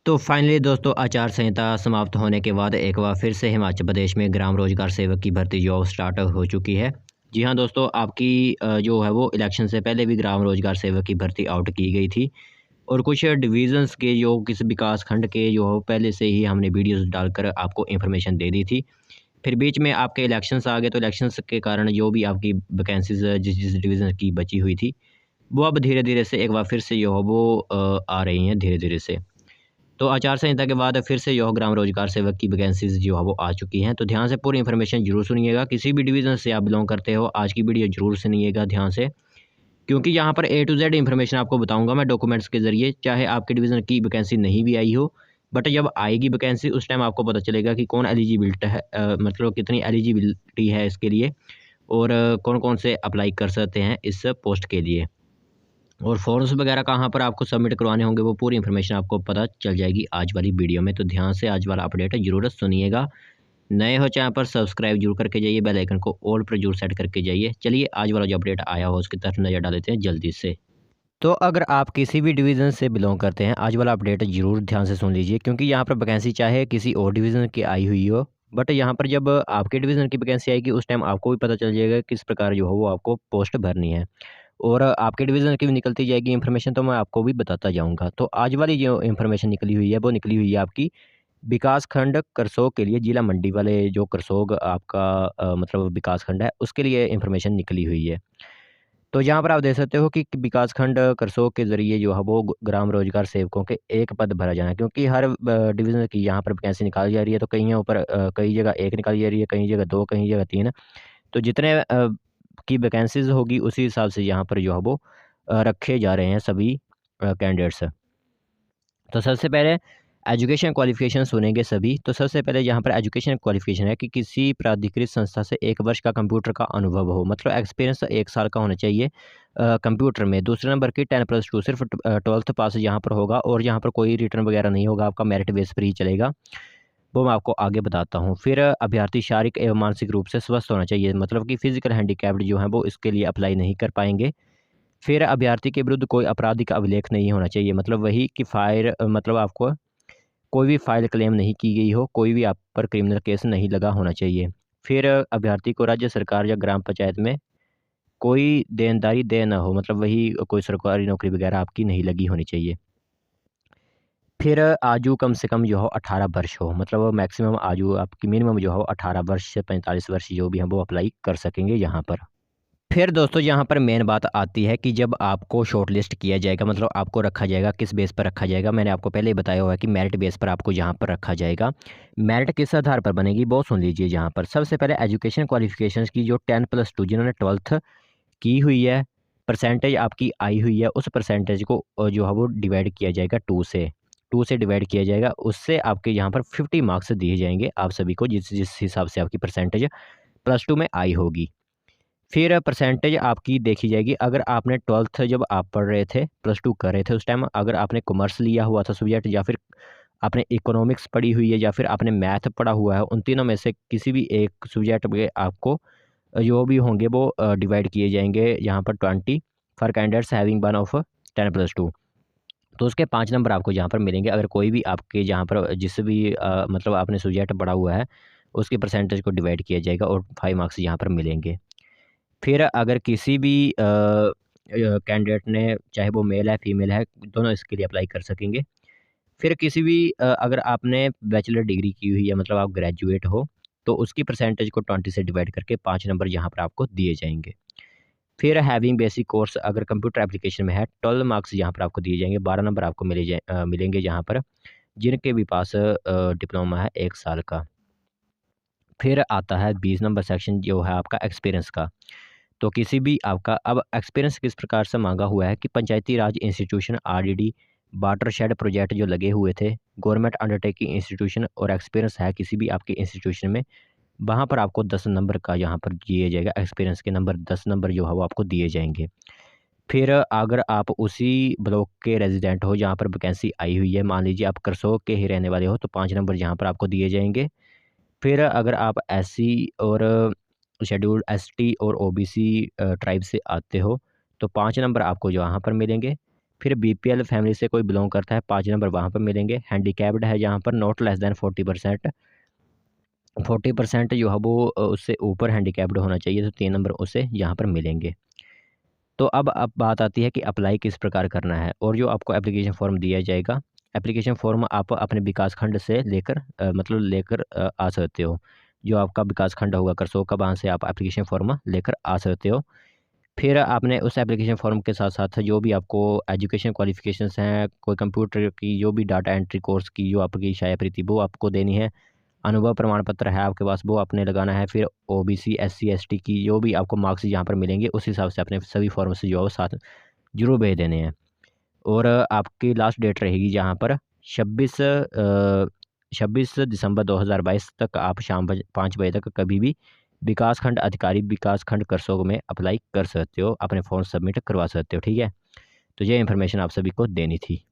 तो फाइनली दोस्तों आचार संहिता समाप्त होने के बाद एक बार फिर से हिमाचल प्रदेश में ग्राम रोजगार सेवक की भर्ती जॉब स्टार्ट हो चुकी है। जी हाँ दोस्तों, आपकी जो है वो इलेक्शन से पहले भी ग्राम रोजगार सेवक की भर्ती आउट की गई थी और कुछ डिवीज़न्स के जो किस विकास खंड के जो हो पहले से ही हमने वीडियोस डालकर आपको इन्फॉर्मेशन दे दी थी। फिर बीच में आपके इलेक्शंस आ गए तो इलेक्शंस के कारण जो भी आपकी वैकेंसीज़ जिस डिवीज़न की बची हुई थी, वो अब धीरे-धीरे से एक बार फिर से जो है वो आ रही हैं धीरे-धीरे से। तो आचार संहिता के बाद फिर से जो ग्राम रोजगार सेवक की वैकेंसीज़ जो है वो आ चुकी हैं। तो ध्यान से पूरी इन्फॉर्मेशन ज़रूर सुनिएगा। किसी भी डिवीज़न से आप बिलॉन्ग करते हो, आज की वीडियो ज़रूर सुनिएगा ध्यान से, क्योंकि यहाँ पर ए टू ज़ेड इन्फॉर्मेशन आपको बताऊँगा मैं डॉक्यूमेंट्स के ज़रिए। चाहे आपके डिवीज़न की वैकेंसी नहीं भी आई हो, बट जब आएगी वैकेंसी उस टाइम आपको पता चलेगा कि कौन एलिजिबिलिट है, मतलब कितनी एलिजिबिलिटी है इसके लिए और कौन-कौन से अप्लाई कर सकते हैं इस पोस्ट के लिए। और फॉर्म्स वगैरह कहाँ पर आपको सबमिट करवाने होंगे वो पूरी इन्फॉर्मेशन आपको पता चल जाएगी आज वाली वीडियो में। तो ध्यान से आज वाला अपडेट ज़रूर सुनिएगा। नए हो चैनल पर सब्सक्राइब जरूर करके जाइए, बेल आइकन को ऑल पर जरूर सेट करके जाइए। चलिए आज वाला जो अपडेट आया हो उसकी तरफ नज़र डाल लेते हैं जल्दी से। तो अगर आप किसी भी डिवीज़न से बिलोंग करते हैं, आज वाला अपडेट ज़रूर ध्यान से सुन लीजिए, क्योंकि यहाँ पर वैकेंसी चाहे किसी और डिवीज़न की आई हुई हो, बट यहाँ पर जब आपके डिवीज़न की वैकेंसी आएगी उस टाइम आपको भी पता चल जाएगा किस प्रकार जो हो वो आपको पोस्ट भरनी है। और आपके डिवीज़न की भी निकलती जाएगी इन्फॉर्मेशन, तो मैं आपको भी बताता जाऊँगा। तो आज वाली जो इन्फॉर्मेशन निकली हुई है वो निकली हुई है आपकी विकास खंड करसोग के लिए, जिला मंडी वाले जो करसोग आपका मतलब विकास खंड है उसके लिए इन्फॉर्मेशन निकली हुई है। तो यहाँ पर आप देख सकते हो कि विकास खंड करसोग के ज़रिए जो है वो ग्राम रोजगार सेवकों के एक पद भरा जाना है, क्योंकि हर डिवीज़न की यहाँ पर वैकेंसी निकाली जा रही है। तो कहीं ऊपर कई जगह एक निकाली जा रही है, कई जगह दो, कई जगह तीन। तो जितने की वैकेंसीज़ होगी उसी हिसाब से यहाँ पर जो है वो रखे जा रहे हैं सभी कैंडिडेट्स। तो सबसे पहले एजुकेशन क्वालिफ़िकेशन सुनेंगे सभी। तो सबसे पहले यहाँ पर एजुकेशन क्वालिफ़िकेशन है कि किसी प्राधिकृत संस्था से 1 वर्ष का कंप्यूटर का अनुभव हो, मतलब एक्सपीरियंस 1 साल का होना चाहिए कंप्यूटर में। दूसरे नंबर की 10+2 सिर्फ 12th पास यहाँ पर होगा और यहाँ पर कोई रिटर्न वगैरह नहीं होगा, आपका मेरिट बेस पर ही चलेगा। वो मैं आपको आगे बताता हूँ। फिर अभ्यर्थी शारीरिक एवं मानसिक रूप से स्वस्थ होना चाहिए, मतलब कि फिज़िकल हैंडीकैप्ड जो हैं वो इसके लिए अप्लाई नहीं कर पाएँगे। फिर अभ्यर्थी के विरुद्ध कोई आपराधिक अभिलेख नहीं होना चाहिए, मतलब वही कि मतलब आपको कोई भी फ़ाइल क्लेम नहीं की गई हो, कोई भी आप पर क्रिमिनल केस नहीं लगा होना चाहिए। फिर अभ्यर्थी को राज्य सरकार या ग्राम पंचायत में कोई देनदारी देय ना हो, मतलब वही कोई सरकारी नौकरी वगैरह आपकी नहीं लगी होनी चाहिए। फिर आयु कम से कम जो हो 18 वर्ष हो, मतलब मैक्सिमम आयु आपकी मिनिमम जो हो 18 वर्ष से 45 वर्ष जो भी हैं वो अप्लाई कर सकेंगे यहाँ पर। फिर दोस्तों यहाँ पर मेन बात आती है कि जब आपको शॉर्टलिस्ट किया जाएगा, मतलब आपको रखा जाएगा, किस बेस पर रखा जाएगा। मैंने आपको पहले ही बताया हुआ है कि मेरिट बेस पर आपको यहाँ पर रखा जाएगा। मेरिट किस आधार पर बनेगी वो सुन लीजिए। यहाँ पर सबसे पहले एजुकेशन क्वालिफिकेशंस की जो 10+2 जिन्होंने 12th की हुई है, परसेंटेज आपकी आई हुई है, उस परसेंटेज को जो है वो डिवाइड किया जाएगा 2 से डिवाइड किया जाएगा। उससे आपके यहाँ पर 50 मार्क्स दिए जाएंगे आप सभी को, जिस जिस हिसाब से आपकी परसेंटेज +2 में आई होगी। फिर परसेंटेज आपकी देखी जाएगी। अगर आपने 12th जब आप पढ़ रहे थे, +2 कर रहे थे उस टाइम, अगर आपने कॉमर्स लिया हुआ था सब्जेक्ट, या फिर आपने इकोनॉमिक्स पढ़ी हुई है, या फिर आपने मैथ पढ़ा हुआ है, उन तीनों में से किसी भी एक सब्जेक्ट में आपको जो भी होंगे वो डिवाइड किए जाएंगे यहाँ पर 20 for candidates having one of 10+2। तो उसके 5 नंबर आपको यहाँ पर मिलेंगे। अगर कोई भी आपके जहाँ पर जिस भी मतलब आपने सब्जेक्ट पढ़ा हुआ है उसकी परसेंटेज को डिवाइड किया जाएगा और 5 मार्क्स यहाँ पर मिलेंगे। फिर अगर किसी भी कैंडिडेट ने, चाहे वो मेल है फीमेल है, दोनों इसके लिए अप्लाई कर सकेंगे। फिर किसी भी अगर आपने बैचलर डिग्री की हुई है, मतलब आप ग्रेजुएट हो, तो उसकी परसेंटेज को 20 से डिवाइड करके 5 नंबर यहाँ पर आपको दिए जाएंगे। फिर हैविंग बेसिक कोर्स अगर कंप्यूटर एप्लीकेशन में है, 12 मार्क्स यहाँ पर आपको दिए जाएंगे, 12 नंबर आपको मिलेंगे यहाँ पर, जिनके भी पास डिप्लोमा है 1 साल का। फिर आता है 20 नंबर सेक्शन जो है आपका एक्सपीरियंस का। तो किसी भी आपका अब एक्सपीरियंस किस प्रकार से मांगा हुआ है कि पंचायती राज इंस्टीट्यूशन, आरडीडी, वाटरशेड प्रोजेक्ट जो लगे हुए थे, गवर्नमेंट अंडरटेकिंग इंस्टीट्यूशन, और एक्सपीरियंस है किसी भी आपके इंस्टीट्यूशन में, वहाँ पर आपको 10 नंबर का यहाँ पर दिए जाएगा। एक्सपीरियंस के नंबर 10 नंबर जो है वो आपको दिए जाएंगे। फिर अगर आप उसी ब्लॉक के रेजिडेंट हो जहाँ पर वैकेंसी आई हुई है, मान लीजिए आप करसोग के ही रहने वाले हो, तो 5 नंबर यहाँ पर आपको दिए जाएंगे। फिर अगर आप एससी और शेड्यूल्ड एसटी और ओबीसी ट्राइब से आते हो, तो 5 नंबर आपको जो यहाँ पर मिलेंगे। फिर बीपीएल फैमिली से कोई बिलोंग करता है 5 नंबर वहाँ पर मिलेंगे। हैंडीकैप्ड है जहाँ पर नॉट लेस दैन 40%, 40% जो है वो उससे ऊपर हैंडीकैप्ड होना चाहिए, तो 3 नंबर उसे यहाँ पर मिलेंगे। तो अब बात आती है कि अप्लाई किस प्रकार करना है, और जो आपको एप्लीकेशन फ़ॉर्म दिया जाएगा, एप्लीकेशन फ़ॉर्म आप अपने विकास खंड से लेकर मतलब लेकर आ सकते हो। जो आपका विकास खंड होगा करसोग का, वहाँ से आप एप्लीकेशन फ़ॉर्म लेकर आ सकते हो। फिर आपने उस एप्लीकेशन फ़ॉर्म के साथ-साथ जो भी आपको एजुकेशन क्वालिफ़िकेशंस हैं, कोई कंप्यूटर की जो भी डाटा एंट्री कोर्स की जो आपकी शाया-प्रीति वो आपको देनी है। अनुभव प्रमाण पत्र है आपके पास वो आपने लगाना है। फिर ओबीसी, एससी, एसटी की जो भी आपको मार्क्स यहाँ पर मिलेंगे उस हिसाब से अपने सभी फ़ॉर्म से जो है वो साथ ज़रूर भेज देने हैं। और आपकी लास्ट डेट रहेगी जहाँ पर 26 दिसंबर 2022 तक आप शाम 5 बजे तक कभी भी विकासखंड अधिकारी विकासखंड करसोग में अप्लाई कर सकते हो, अपने फॉर्म सबमिट करवा सकते हो। ठीक है? तो ये इन्फॉर्मेशन आप सभी को देनी थी।